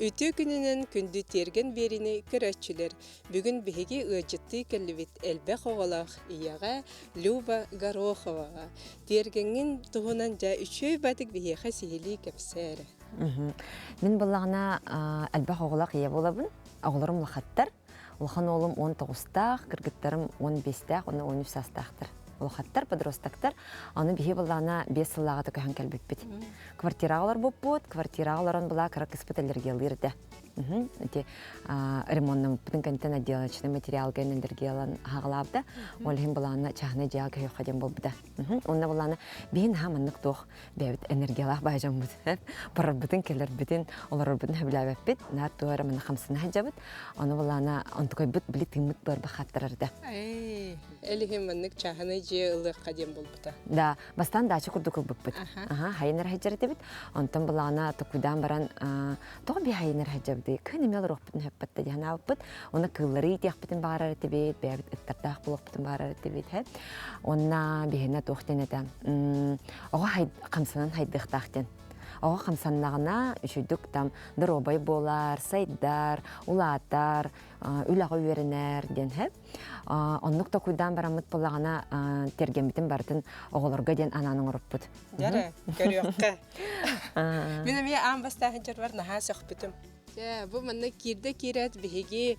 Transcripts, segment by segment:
Үтü gününün kündü tergen berini körötçüler. Bugün bihegi ıcıttı kellibit elbek oğalaq iyağa Люба Гороховаға. Тергенген туғынан жа үшөй батык бихеха сихили кепсәрі. Мен балағына әлбәқ оғылақ ие болабын. Оғыларым лақаттар. Улхан олым 19-тақ, кіргіттарым 15-тақ, оны 13-астақтыр. Улхаттар, подростактар, аны бихи балағына 5 сыллаға да көйін кәлбіп бет. Квартирағалар боп бот, квартирағаларын бұла қырық іспет аллергиялырды. Ремонтным бүтін контент отделочный материал генендергиялан хағылабды. Олхин балағына чағына жағы көйі қаден болбыда. Онна балағына бейін хаманнық тоқ бәбіт энергиялақ байжан бұд. Парар бүтін келер бүтін, олар бүтін хөбіләбәп бет. Нар туғары мені қамсына хаджабыд. Оны балағына онтықой бұд білі тыңмыт бар бақаттырырды. Әліхен маннық чағына жағы ылық қаден болбыда. Да, бастан дачы күрді көп бұд. Хайынар хаджар дебіт. Онтан балағына тұқудан баран тоғы бей хайынар хаджабыды. Көне мел рух бүтін хөппетті дияна бұд. Оны кыллары итияқ бүтін бағарар етебет, бәбіт үттардақ бұлық бүтін бағарар етебет. Онна бейіне тоқтен еді. Оға қамсынан хайдықтақтен. Оға қамсаннағына үшідік там дұробай болар, сайдар, улатар, үлағы өрінер ден хеп. Оннық та көйдан барамыт болағына терген бітін бардың оғылырға ден ананың ұрып бұд. Дәрі, көріоққа. Мен әме аң бастағын жар бар, наға соқ бүтім. Бұл манна кирді кирет бігеге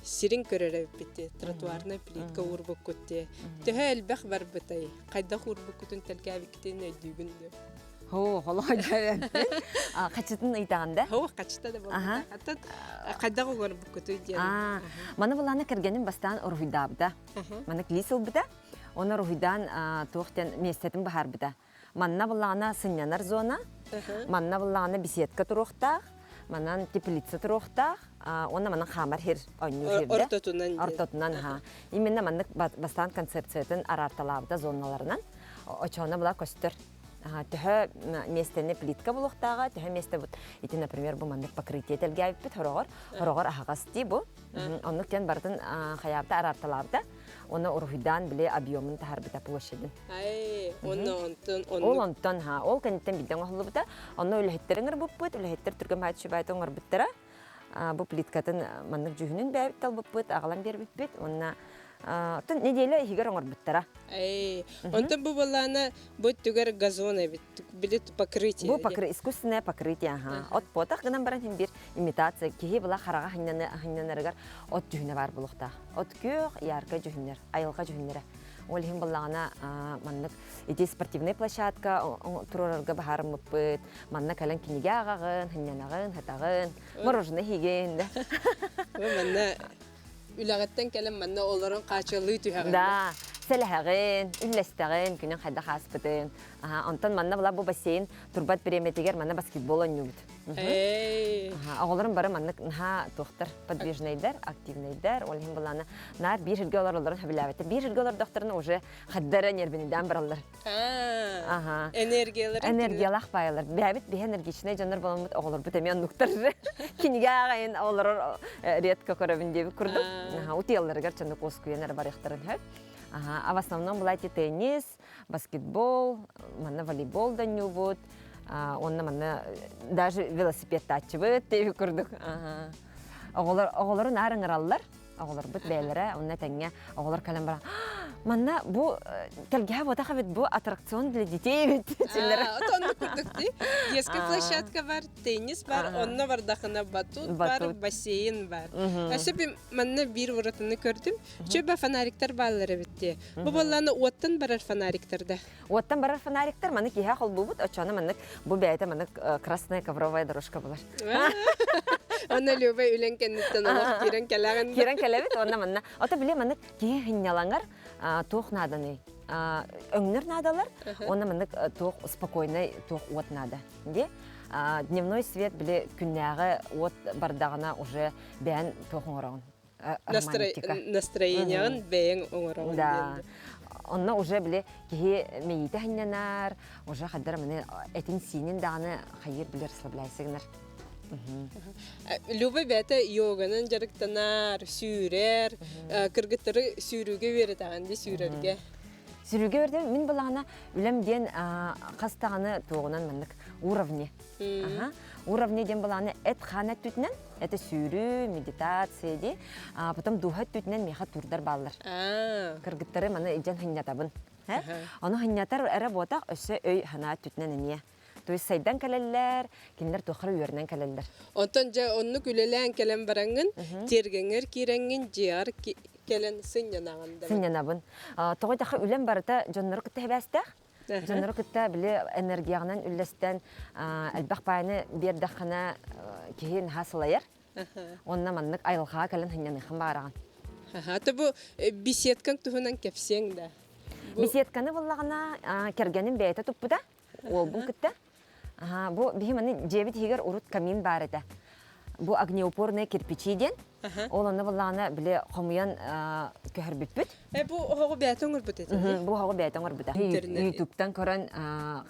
сирин көрері бітті. Тротуарына плитка урбық көтті. Түхі әлбәқ бар бұтай. Қайдақ урбық көтін тәлгі әбіктен өйдігінді. Қолға жәрәбін. Қачытын ұйтағында? Қачыта да болды. Қайдақ урбық көті өйдігінді. Маны бұланы кіргенім бастан ұрғыдабыда. Маны клисыл бұда. Оны ұрғыдан тоқтен местетін бағар бұда. Манна бұлағына сынянар зона, манна бұлағына беседка тұруқтақ, манан теплица тұруқтақ, оны манан қамар хер ойну жерді. Ортотунан. Именно манны бастан концепциятын арарталабыда зоналарынан. Очауына бұла көстір. Түхі местені плитка бұлықтаға, түхі месті бұд. Еті, например, бұл мандық покрытие тәлге әйіп біт, хорағыр ағағасты бұл. Оннықтен бардың қаябды арарталабыда. Оны ұрғыдан біле объемын тахар біта площадын. Ол онтон, ол кәнеттен биден оғылы бұта. Оны өліхеттеріңір бұп бұд, өліхеттер түрген байты шүбайты оңыр бұттыра. Бұл плиткатын мандық жүхінін бәйбіт тал бұп бұд, ағалан бер бұп бұд. Онына неделі егер оңыр бұттыра. Онтон бұл баланы бұд түгер газон әбіт, білет покрытие. Бұл искусственное покрытие. От потақ ғынан баран хем бір имитация. Кеге бұла қараға ханнанарығар от жүхіне бар бұлықта. От көк, ярқа жүхінер, айылға жүхінері. Ол хем балағына маннық еде спортивный площадка тұрорарға бағарым мұппыт. Манна кәлін кенеге ағағын, ханнанағын, хатағын, морожыны хеген. Манна үлағаттан кәлім манна оларын қачылы түйәғын. Да, сәліғін, үлләстіғін, күнін қайда қаспытын. Онтан манна бұла бұл бассейн тұрбат периметегер манна баскетбол ойнуғыд. Оғыларын бары манна тоқтар подвижнайдар, активнайдар. Олығын бұланы нар бір жылге олар оларын хөбіләбетті. Bir жылге олар доқтарына уже қаддара нербініден баралар. Энергиялақ байылар. Бәбіт бе энергичіне жанар боламыд оғылар бұт әмен нұқтар. Кенеге ағайын олар редко көрабіндегі күрдім. Утияларығар чанды қос күйенер бар ектарын хөп. А в основном была теннис, баскетбол, манна волейбол да нюбут, онна манна даже велосипед тачыбыт тейбі күрдік. Оғылары нарыңыралар, оғылар бұт бәйлері, онна тәңе оғылар кәлем бара. Манна бұл тәлге бұтаға бет бұл аттракцион для детей бет. Онны күрдік де. Детский площадка бар, теннис бар, онна бар дақына батут бар, бассейн бар. Әсіпі манна бір ұратыны көрдім. Чөбі фонариктар балылары бітте. Бұл баланы оттан барар фонариктарда. Оттан барар фонариктар, маны кейе қол бұл бұд, очаны маны бұл бәйті маны красная ковровая дорожка болар. Оны Любай үлен кәнеттен олақ керен кәләғын. Керен кәләбет, онна манна. Ота біле маны кейе хинялаңар тоқ наданы. Өңнір надалар, онна маны тоқ спокойный тоқ от нада. Дневной свет біле күннәғы от бардағына уже бән тоқын орағын. Настроениягын бәйін оңырағын. Да. Онна уже біле кейе мейті хинянар, уже қаддар маны әтін синен дағаны қайыр біле расслабляйсығынар. Люба бәті йоганын жарықтанар, сүйрер, кыргыттары сүйрүүгө берет ағанды сүйрерге. Сүйрүүгө берді, мен бұлағына үлемден қастағаны тоғынан мәндік уровне. Уровне ден баланы эт ханат түтінен, это сүйрі, медитация ди. Потом духат түтінен меха турдар баллар. Кыргыттары маны иден хыннятабын. Оны хыннятар әрі ботақ өсі өй ханат түтінен әне. То есть сайдан кәлелер, кинлер тухары үйерінен кәлелер. Онтон жа онны күлелән кәлен бараңын, тергеңер кирәңін жиар кәлен сынянағында. Сынянабын. Тоғай тақы үлен барыта жонлары күтті хәбәстәқ. Жонлары күтті біле энергияғынан үлләстен әлбәқ байыны бердіқына кейін хасылайыр. Онна маннық айылға кәлен хынянықын бараған. Ата бұ беседкан тұғынан кәпсең да. Беседканы болағына кергенін бәйті тұппыда. Ол бұл күтті. Бу бихиманы жебит хигер урут камин бар это. Бу огнеупорные кирпичиден. Ол аны булланы биле комуян көһөр бүтбүт. Бу хого бәтен урбут эте. Бу хого бәтен урбут. YouTube'тан көрән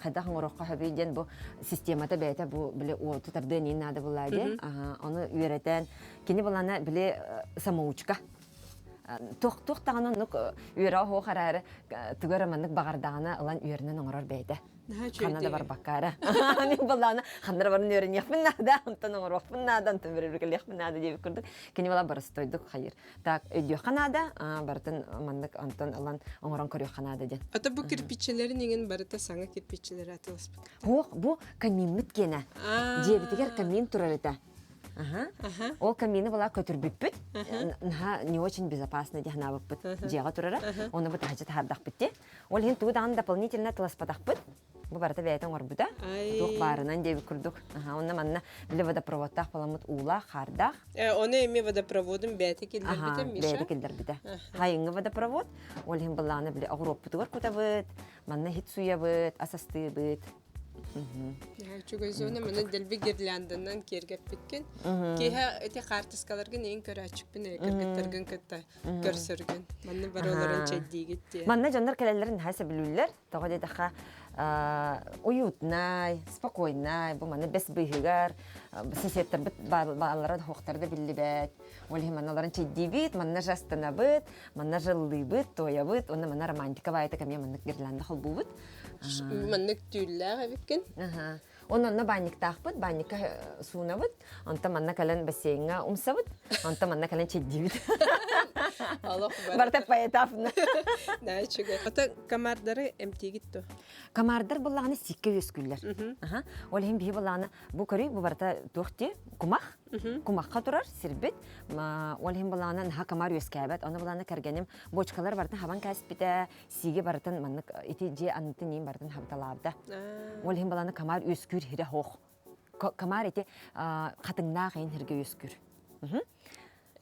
кайда хыңорокка хабиден бу системада бәйтә бу биле о тутарды ни надо булады. Аны үйрәтән. Кини булланы биле самоучка. Тук таганы нук үйрә хо харары тугараманнык багардагына алан үйренен оңорор бәйтә. Канада бар бакара. Ани баланы хандар барын өрен яхмын нада, антан оңор вакмын нада, антан берерге яхмын нада деп күрдүк. Кини бала бар стойдук хайыр. Так, өйдө Канада, бартын мандык антан алан оңорон көрө Канада ден. Ата бу кирпичелер неген барыта саңа кирпичелер атылыс. Бу камин миткене. Жебитигер камин турар эте. Ол камины была көтөрбүппүт. Не очень безопасно дихна буппут. Жега турара. Оны бут хажат хардак битти. Ол хин тудан дополнительно тыласпадакпыт. Бу барата бәйтен орбуда. Тук барынан деп күрдүк. Онна манна биле водопроводтак баламыт ула хардак. Оны эми водопроводун бәйте килдер битем Миша. Бәйте килдер бите. Хайыңы водопровод. Ол хин баланы биле агроп бутур кутабыт. Манна хит суябыт, асасты бит. Чугай зона менен делби гирляндынан кергеп биткен. Кеһә эти картыскаларга нең көрә ачыппын, кергеттерген кытта көрсөргөн. Манны бар оларын чеддигит. Манна жандар келелерин хәсә билүләр. Тагы дидәха уютнай, спокойнай, бу маны бес быйгар, соседтер бит балалары хохтарды биллибет. Ол химаналарын чеддибит, манна жастана бит, манна жыллый бит, тоя бит, оны манна романтика байта кеме манны гирлянда хол бу бит. Маннык түлләгә биткен. Онна банник тахпыт, банника сунабыт, анта манна кален бассейнга умсабыт, анта манна кален чеддибит. Аллах бар. Барта поэтапно. Да, чуга. Ата камардары эмтигитто. Камардар буллаганы сикке өскүлләр. Ол хим бии буллаганы бу көрүй бу барта тохти кумах. Кумахка турар сирбит. Ол хим буллаганы ха камар өскәбәт, аны буллаганы кергенем бочкалар бартын хабан каспита, сиге бартын маннык ити же анты ним бартын хабталабда. Ол хим буллаганы камар өскүр хире хох. Камар ити катыңна гын хирге өскүр.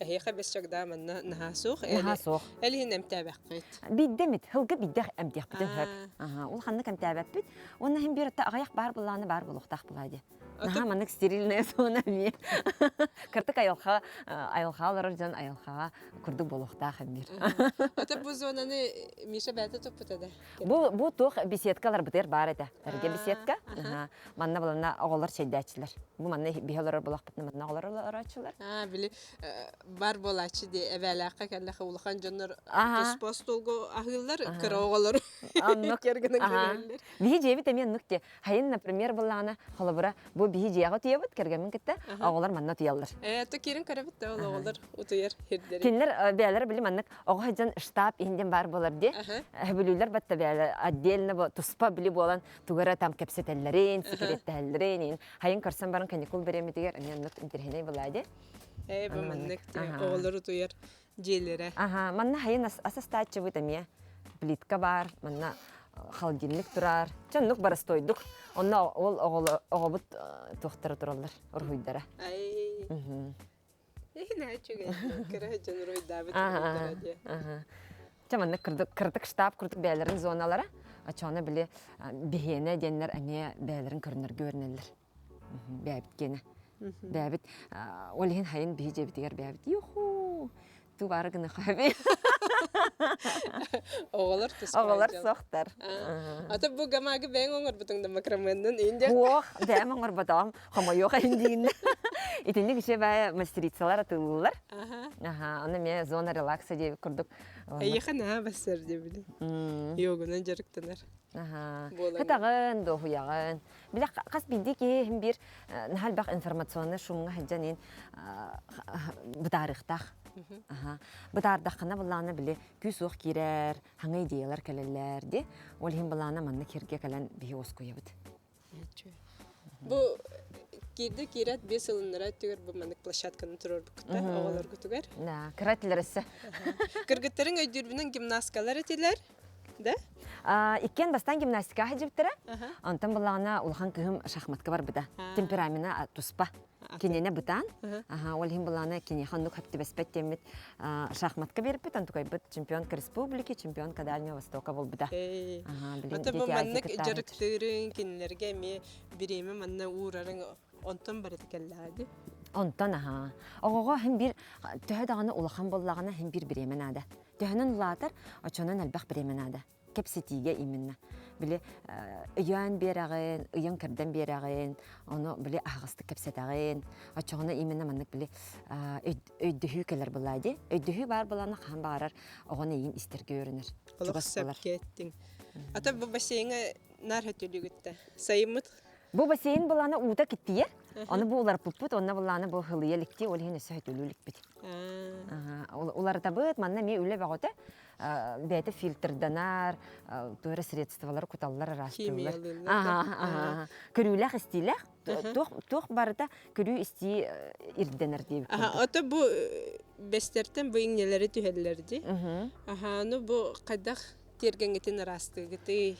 هي خبز شقدا من نهاسوخ نهاسوخ اللي هي متابع قيت بيدمت هلقى بيدخ امديخ بتهر والخنا كم تابع بيت وانا هم بيرتا غيق بار بلانا بار بلوختاخ بلاجي نها منك ستيريل ناسونا مي كرتك ايلخا لرجان ايلخا كردو بلوختاخ امير اتبو زوناني ميشا باتا توبتا بو توخ بيسيتكالар битер бар эте эрге беседка манна балана оголор чейдачылар бу манна бихалар булакпытны манна оголор арачылар били бар болачы ди эвелакка келле улхан жоннор постолго агыллар кыроголор кергенен бии жебит эмен нукте хайын например балана холобура бу бии жега тиебит кергенин кетте оголор манна тияллар то кирин карабит да оголор утуяр хирдер кинлер бәләр били маннык огайжан штаб инден бар болар ди хәбилүләр батта бәлә отдельно туспа били болан тугара там кепсетелләрен секреттәләрен хайын карсан барын каникул береме дигәр мен нут интерһеней булади бу маннык оголор утуяр желере манна хайын асастачы битамия плитка бар манна холодильник турар чаннук бар стойдук онна ол оголобут тохтара туралар ургуйдара Иначе кирэ жанрой давит. Чаманны кырдык штаб кырдык бәйләрен зоналары. Ачаны биле бихене деннер әне бәйләрен көрнөр görнәләр. Бәбит гене. Бәбит олин хайын бихе битигәр бәбит. Юху. ту бары гына хабы. Оғалар тұспай. Оғалар соқтар. Ата бұ гамағы бәң оңыр бұтыңда макраменнің инде. Ох, дәм оңыр батам. Хама yok индин. Итинне кеше бай мастерицалар атылылар. Аны мен зона релакса деп күрдік. Айыхана басыр деп білі. Йогынан жарықтанар. Хатагын, дохуягын. Биле қас биде ки бир нахал бак информационный шумга хаҗанин бу тарихтах. Бу тарихтахна булланы биле күсөх кирер, хаңа идеялар келелер ди. Ол хим булланы манны кирге калан би оскуябыт. Бу кирде кират 5 ылыннара түгер бу манык площадканы турар букта, оголор күтүгер. Да, кирателерсе. Кыргыттарын өйдүрбүнүн гимнасткалар этилер. Да? Иккен бастан гимнастика хаҗиптера. Антан булланы улхан кыгым шахматка бар буда. Темперамена туспа. Кинене бутан. Ол хим булланы кине хандук хапты беспет темит шахматка берип бит, антукай бит чемпионка республики, чемпионка Дальнего Востока бул буда. Ата бу маннык жарыктырын кинлерге ме биреме манна уурарын онтон бар эткеллади. Онтон Огого хим бир төһөдаганы улахан боллагана хим бир биремен ада. Төһөнөн улатар, очонон албах биремен ада. Кепсетиге именно. Биле ыян берагын, ыян кирден берагын, оны биле агысты кепсетагын. Очоны именно маннык биле өйдөһү келер булайды. Өйдөһү бар буланы хан барар, огоны ин истерге өрүнөр. Чугасап кеттин. Ата бу бассейнге нар хөтөлүгүттө. Сайымыт. Бу бассейн буланы ута киттие. Аны бу улар пуппут, онна буланы бу хылыя ликти, ол хин өсө хөтөлүлүк бит. Улар табыт, манна ме үле багыта. Бәйті фильтрданар, туыры средстволар куталлар арастылар. Көрүләк истиләк, тоқ барыда көрү исти ирденер дейбі. Ата бу бәстертен бу иңнелері түйәлілерді. Ну бу қайдақ тергенгетін арастылгыты.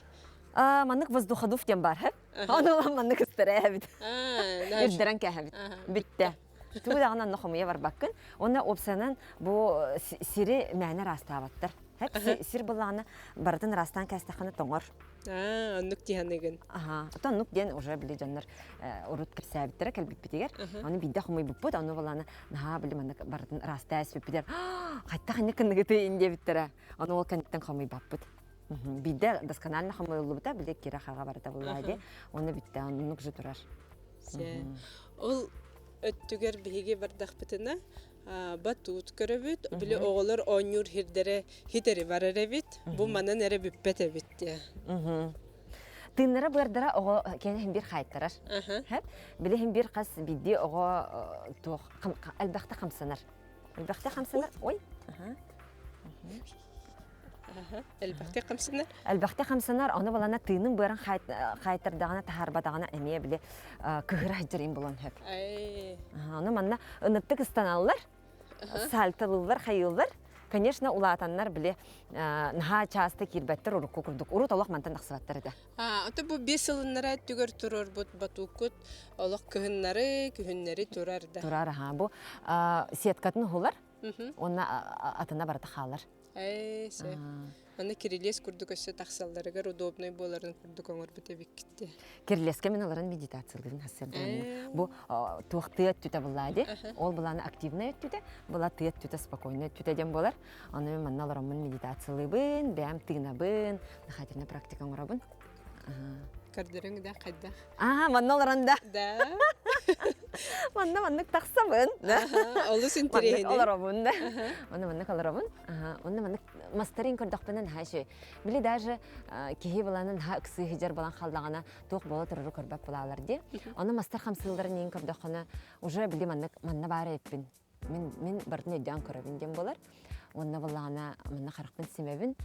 Маннык воздуходув тем бар, хэп? Оны маннык істері әбіт. Ирдерен кәхәбіт. Бітті. Тудағынан нұқымыя бар баққын. Оны опсанын бу сири мәні растабаттыр. Сир буланы бардын растан кәстәханы тоңор. Аннук тиһаныгын. Ата аннук ден уже били жаннар урут кирсәбиттер кәлбит битигер. Аны бидә хумый буппут, аны буланы наһа били маны бардын растас битер. Кайтта хәнне кынныгыты инде биттер. Аны ол кәнттән хумый баппут. Бидә досконально хумый улыбыта били кира хага барда булады. Аны битте аннук же турар. Ол өттүгер биһиге бардак битена. Батут көрөбүт, биле оголор онюр хирдере хитери барарабит. Бу манан эре бүппете битти. Тыннара бардара ого кене бир хайттарар. Хеп, биле бир кас бидди ого тох албакта хамсанар. Албакта хамсанар. Ой. Албакта хамсанар. Албакта хамсанар, аны балана тыйнын барын хайттардагына тахарбадагына эме биле кыгыра жырын болон хеп. Аны манна ыныттык станаллар. Салтылылар, хайыллар. Конечно, улатаннар биле наха часто кирбеттер урукку курдук. Урут олох мантан тахсыбаттар да. Ата бу 5 ылыннара түгөр турар бут батукут, олох күһүннәре турар да. Турар бу сеткатын хулар. Онна атына барда халар. Аны кирилес курдук өсө тахсалларыгар удобный боларын курдук оңор бите биккитти. Кирилеске мен аларын медитацияларын хасырдым. Бу туактыят түтә булады. Ол буланы активный түтә, була тыят түтә спокойный түтә дем болар. Аны мен манналарымын медитациялыбын, бәм тыгнабын, нахатирна практика оңорабын. Кардерың да кайда? Манналарында. Да. Маннык тахсабын. Олус интереһи. Оларабын да. Маннык оларабын. Маннык мастерин көрдөхпенен хаши. Биле даже кихи баланын ха кысы хижар балан халдагана тоқ бола туруру көрбәп булалар ди. Аны мастер хамсылдарын ин көрдөхана уже биле манна бары эппин. Мен бардын өйдән көрөбин дем болар. Онна балана манна харыкпын семебин.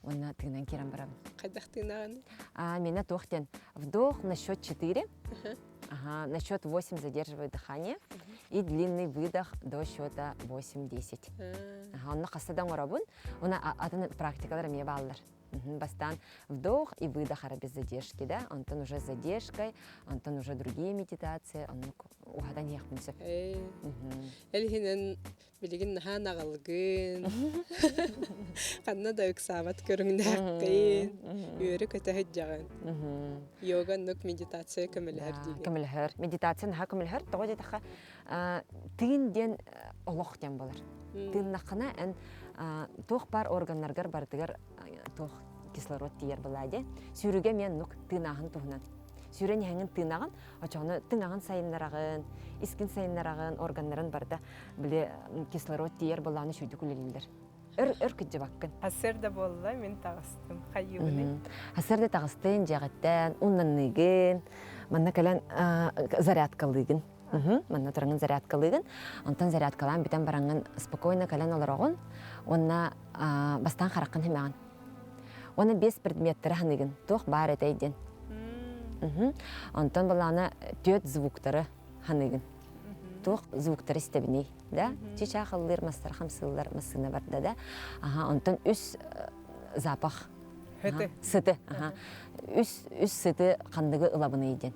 Онна тыгынан киран барам. Кайдах тыгнаган? Меня тохтен вдох на счет 4. На счет 8 задерживаю дыхание. И длинный выдох до счета 8-10. Онна касадан орабын. Онна атын практикалар мне баллар. Бастан вдох и выдох без задержки, да? Антон уже с задержкой, Антон уже другие медитации, он угадан яхмынсы. Элхинен билигин наха нагалгын. Канна да ыксабат көрүңнәккин. Үйрө көтө хыджагын. Йога нук медитация көмөлөр диген. Көмөлөр. Медитация наха көмөлөр. Тогы таха тыгын ден олох тем болар. Тыннақына ән тоқ бар органнаргар бардыгар тоқ кислород тиер болады. Сүрүгө мен нук тынағын туһунан. Сүрен хәңін тынағын, очоны тынағын сайыннарағын, искин сайыннарағын органнарын барда біле кислород тиер боланы шүйді күлелілдер. Өр күтжі баққын. Асырда болла, мен тағыстым, қайығыны. Асырда тағыстын, жағаттан, уннанныгын, манна кәлін зарядкалыгын. Манна тұраңын зарядкалыгын. Онтан зарядкалан бітен бараңын спокойно кәлін оларағын, онна бастан қарақын хемеған. Оны 5 предметтері ханығын, тоқ бар әтейден. Онтан баланы 4 звуктары ханығын. Тоқ звуктары істебіней. Чеча қылылыр, мастар қамсылылар, масына барды да. Онтан үс запах. Сыты. Үс сыты қандығы ылабыны еден.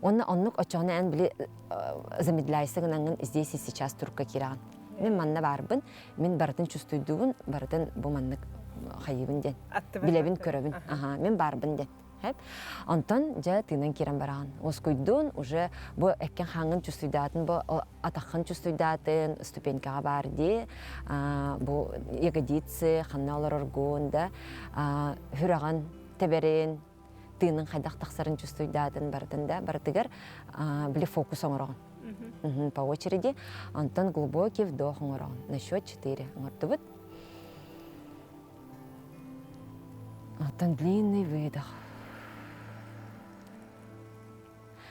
Оны оннық очоны ән білі замедляйсығын аңын здесь и сейчас турка кираған. Мен манна барбын, мен бардын чувствуйдуын, бардын бұл маннық қайыбын ден. Білебін көребін. Мен барбын ден. Онтан жа тыынан кирен бараған. Оскойдун уже бу эккен хаңын чувствуйдатын, бу атақын чувствуйдатын ступенькаға барды. Бу ягодицы, ханналар оргон да, хүраған теберен, тыынан қайдақ тақсарын чувствуйдатын бардын да, бардыгар біле фокус оңыраған. По очереди, онтан глубокий вдох оңыраған. На счет 4 оңырды. Онтан длинный выдох.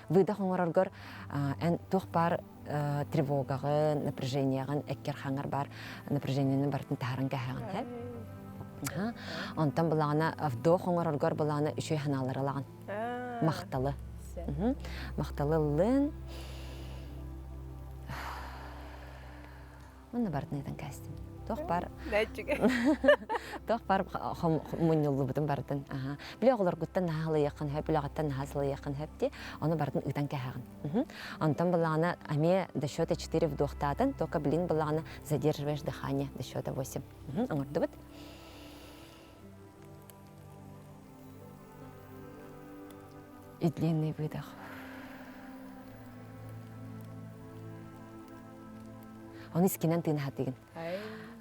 Выдох оңыраргар ән тоқ бар тревогағын, напряженияғын, әккер қаңар бар напряженияның бартын тағырын кәхіған. Онтан бұлағына вдох оңыраргар бұлағына үшөй ханалар алаған. Мақталы. Мақталылын. Оны бартын едің кәстім. Тоқ бар. Тоқ бар мұнылы бұдың бардын. Біле оғылар күттен нағылы яқын хөп, біле ағаттан нағасылы яқын хөп де, оны бардын ұйтан кәғағын. Онтан бұлағына әме до счета 4 вдохтатын, тоқа білін бұлағына задерживаешь дыхание до счета 8. Оңырды бұд. И длинный выдох. Он искинен тыны хатыгын.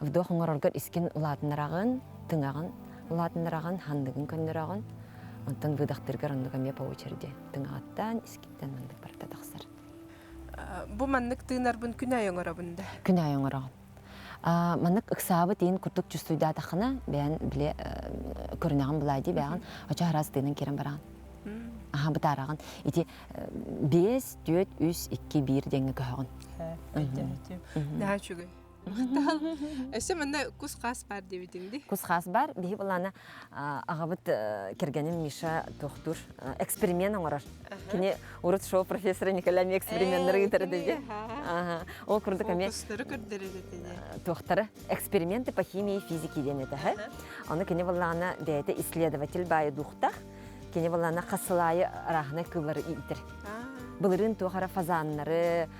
Вдох оңыраргар искин улатынырағын, тыңағын, улатынырағын, хандығын көндірағын. Онтан выдақтыргар ондыға ме по очереди. Тыңағаттан, искиттен мандық барда тақсыр. Бұ маннық тыңар бұн күн ай оңырабында? Күн ай оңырағын. Мандық ұқсабы дейін күртік жүстуйда тақына, бәйін біле көрінағын бұлайды бәйін, оча хараз тыңын керен барағын. Бұтарағын. Ити 5, 4, 3, 2, 1 денгі көхағын. Наға чүгі. Өсі мұнда күс қас бар дебедіңді? Күс қас бар. Бейі бұланы ағабыт кергенім Миша тоқтур. Эксперимент оңырар. Кені ұрыт шоу профессора Николай эксперименттері кетірді де. Ол күрдік әме... Күстері күрдері де. Тоқтары эксперименты по химии и физике денеді. Оны кені бұланы бәйті исследователь байы дұқтақ. Кені бұланы қасылайы арағына кылары ийтір. Бұлырын туғара фазаннары,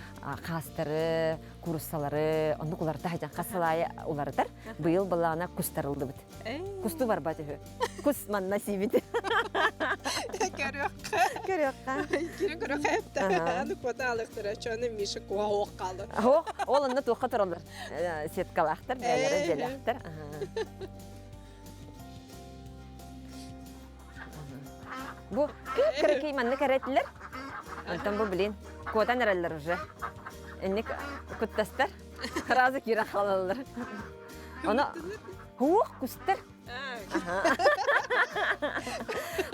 қастары, курсалары, онды құларды хайдан қасылайы оларыдар. Бұйыл бұланы күстарылды бұд. Күсті бар бәді хө. Күс манна сейбеді. Көріққа. Көріққа. Көріққа әпті. Аны көті алықтыр. Чөні Миша қуа оққалы. Ол онды туққа тұралыр. Сеткалақтыр, бәлері желақтыр. Бұ кірекей манны кәреттілер. Антон бұл білейін. Көтен әрәлілер уже. Әннек күттастар. Разы кері қалалылар. Оны... Хуқ, күстір.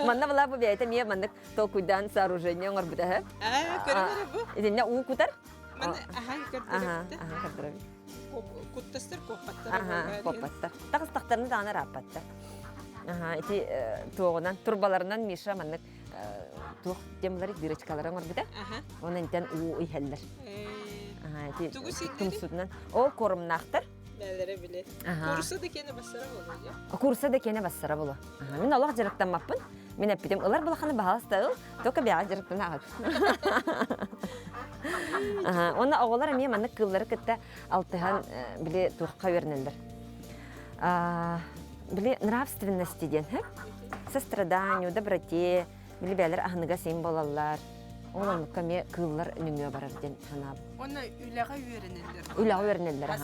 Манна бұла бұл бәйті ме маннық тол күйдан сооружение оңыр бұда. Көрімері бұл? Еденне ұғы күтар? Көрдірі. Күттастар көппаттар. Көппаттар. Тағыстақтарыны дағына раппаттар. Эти тоғынан, турбаларынан Миша маннық тоқ демларик дырычкалары оңыр бұда. Оның тен ұғы үйхәлдір. Тугу сүйдері? Ол корымнақтыр. Бәлері біле. Курсы да кені басыра болу, я? Курсы да кені басыра болу. Мен олақ жарықтан маппын. Мен әппетем, олар бұлақаны бағалыстағыл, тоқа бәға жарықтан ағып. Оны оғылар әме маннық кыллары кітті алтыған біле тоққа өрнелдір. Біле нравственности ден, состраданию, доброте, біле бәлер ағыныға сейін болалар. Olan kame kıllar nüngö barar den sanab. Ona ülaga öğrenirler. Ülağı öğrenirler ha.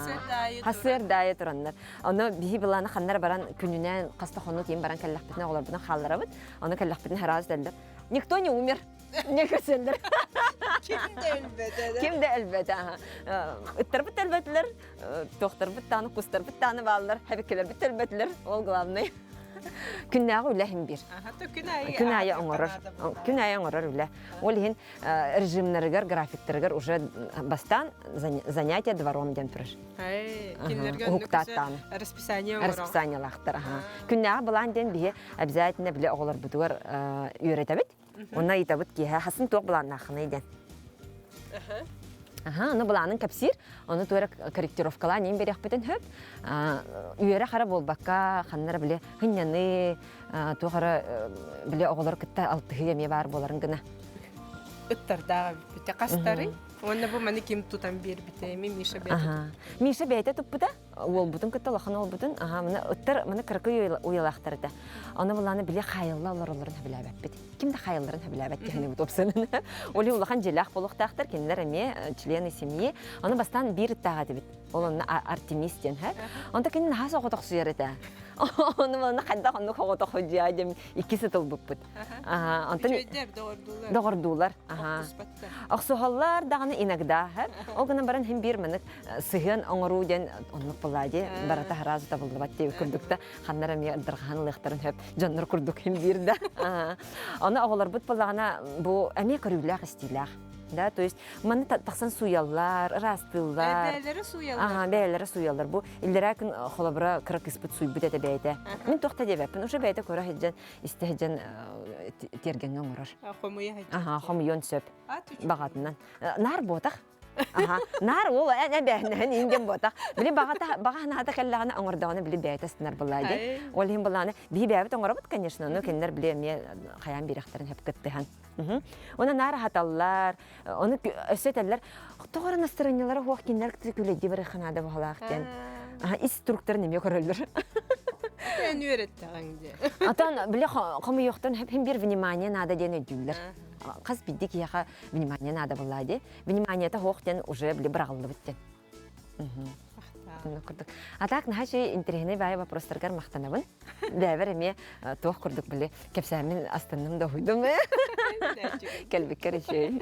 Hasır dayı turanlar. Onu bihi bilana xanlar baran күнүнен каста хону тем баран каллахпытна олар бuna халларабыт. Onu kallахпытна хараз делдер. Никто не умер. Ne köseller. Kim de elbette. Kim de elbette ha. Ittarbıt elbetler. Tohtarbıt tanı kustarbıt tanı bağlar. Hebekeler bit elbetler. Ol главный. Күннәгы үләһин бир. Hatta Күнайы. Күнәйе оңорор. Күнәйе оңорор үлә. Ол һин режимнәргә, графиктәргә уже бастан занятия двором ден турыр. Кинлерге Уктаттан. Расписание var. Расписаниялахтар. Күннәгы булан ден бие обязательно биле оглар бутугар үйрәтәбит. Онна итәбит ки хасын ток булан нахны идән. Аны буланын капсир, аны тура корректировкалар нем берек битен хөп. Үйрә хара болбакка, ханнар биле хынняны, тугара биле оглар китә алтыгы еме бар боларын гына. Ыттарда бите кастары. Онна бу маны ким тутан бер бите, Миша бете. Миша бете туппыта. Ол бутун китә лахын ол бутун. Мына ыттар, мына кыркы уялахтырды. Аны буланы биле хайыллаларын биләбәт бит. Кимдә хайылларын биләбәт дигән бу топсын. Оли улахан җилах булыктактыр, кинләр эме члены семьи. Аны бастан бир тагы бит. Ол Артемис дигән һә. Анда кинне хаса готак суярыта. Оны буланы хәддә ханны готак хоҗа дим икесе тылбып бит. Антон догордулар. Аксухаллар даганы инагда һә. Ол гына баран һәм бир менек сыгын оңру дигән онлык булади. Барата харазы да булды бат дип күрдүктә. Ханнар эме дырган лыктарын һәп җаннар күрдүк һәм бирдә. Аны оглар бут булагына бу эме көрүләр истиләр. Да, то есть маны таксан суяллар, растыллар. Бәйләре суяллар. Бәйләре суяллар. Бу илләрәкин холобра кырык испит суй бит әтә бәйтә. Мин тохта дебәпен, уже бәйтә күрә һәҗән, истәҗән тергәнгә мурар. Хомыя һәҗән. Хомыйон сөп. Багатыннан. Нар ботак. Нар ул әбәһнән ингән ботак. Биле багана хата кәлләгәне аңгырдаганы биле бәйтәсеннәр булайды. Ул һин буланы би бәбит аңгырабыт, конечно, но кеннәр биле ме хаян бирәхтәрен һәп киттеһән. Оны нар хаталлар, оны өсәтәләр. Тогары настроениялары хуак киннәр күләди бер ханада булактан. Инструктор неме көрәләр. Тән өйрәттәгәнде. Атан биле камы юктан һәм бер внимание надо дигән диләр. Кыз бидик яха внимание надо булады. Внимание та хуактан уже биле брагылды битте. А так нахаши интернет бай вопростаргар мактанабын. Дәвер эме тох курдук биле кепсәмен астынным да хуйдым. Келбеккер шей.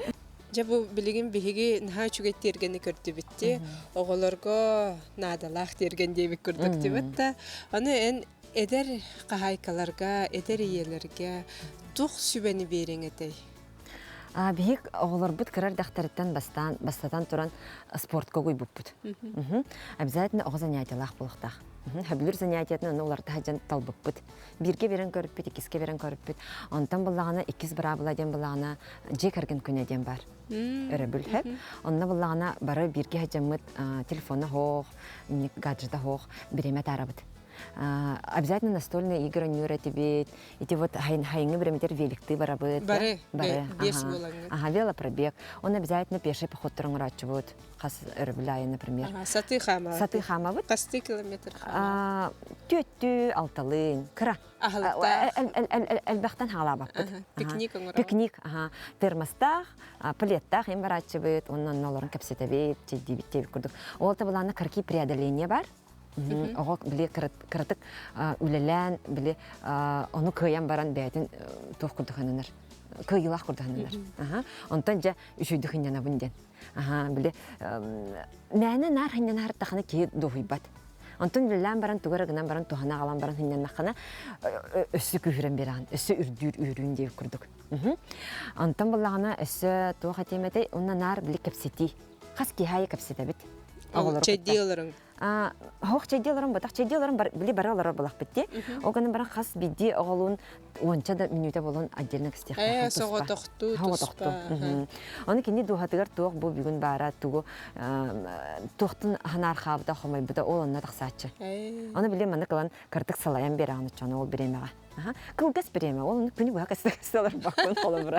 Жабу билеген биһиги наха чугет тергени көрдү битти. Оголорго надалах терген деп көрдүк дибетта. Аны эн эдер кахайкаларга, эдер иелерге тух сүбени береңетей. Бихик оголор бут кырар дахтарыттан бастатан туран спортка гой буппут. Обязательно ого занятиялах булыктах. Хөблүр занятиятны уларда хаҗан талбыппут. Бирге берен көрүппүт, икиске берен көрүппүт. Онтан буллагына икис бара буладен буллагына жекерген күнеден бар. Өрөбүл һәп. Онна буллагына бары бирге хаҗамыт телефонна хох, гаджета хох, биреме тарабыт. Обязательно настольные игры не уратибит. Эти вот хайнгы бреметер великты барабыт. Бары. Бес булаңы. Велопробег. Он обязательно пеший поход турыңрачывают. Хас өрбүләй, например. Саты хама. Саты хама бит. Касты километр хама. Төттү алтылын, кыра. Әлбәхтән халаба бит. Пикник оңра. Пикник, термостах, палеттах им барачывают. Оннан ноларын капсетебит, дибит күрдүк. Ол табыланы кырки преодоление бар. Оғақ біле кірітік үлелән, біле оны көйен баран бәйтін тоқ күрдіғаныныр. Көйілақ күрдіғаныныр. Онтан жа үшүйді хыннана бүнден. Біле мәні нар хыннана харттақаны кей доғый бат. Онтан үлелән баран туғарығынан баран туғана қалан баран хыннана қана өссі күйірен бераған, өссі үрдүр үйрін деп күрдік. Онтан бұлағына өссі туға теметі, онна нар біле кәпсеті. Қас кейхайы кәпсеті біт. Чедилерің. Хоқ чедилерің батақ, чедилерің біле бара олар болақ бітті. Оғаның баран қас бидді оғалуын онша да минута болуын отдельно кістеқ. Соға тоқту, тұспа. Оны кенде дуғатығар туық бұл бүгін бара туғы туқтың ханар қабыда қомай бұда ол онына тақсатшы. Оны біле мәні қылан кірдік салаян бері аңы чаны ол біремеға. Кылгас береме, ол күні бұға кастығысталар бақын қолы бұра.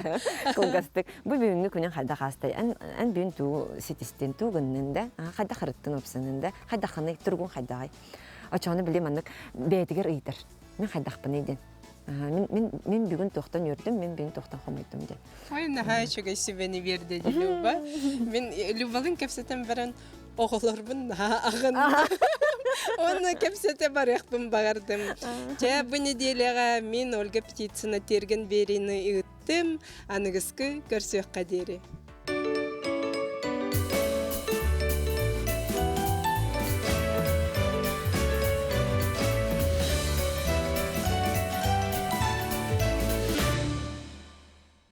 Кылгастық. Бұл бүйінгі күнен қайда қастай. Ән бүйін туу сетістен туғынында, қайда қырыттың опсынында, қайда қаны тұрғын қайдағай. Очаны біле мәнік бәйтігер ұйдыр. Мен қайдақпын еден. Мен бүгін тоқтан өрдім, мен бүгін тоқтан қомайдым де. Ой, наһаа чөгөй сибени берди ди Люба. Мен Любалын кепсетен баран оғыларбын наһаа ағын. Оны кепсете барықпын бағардым. Жа бұл неделяға мен Ольга Птицына терген беріні үттім, анығысқы көрсөк қадері.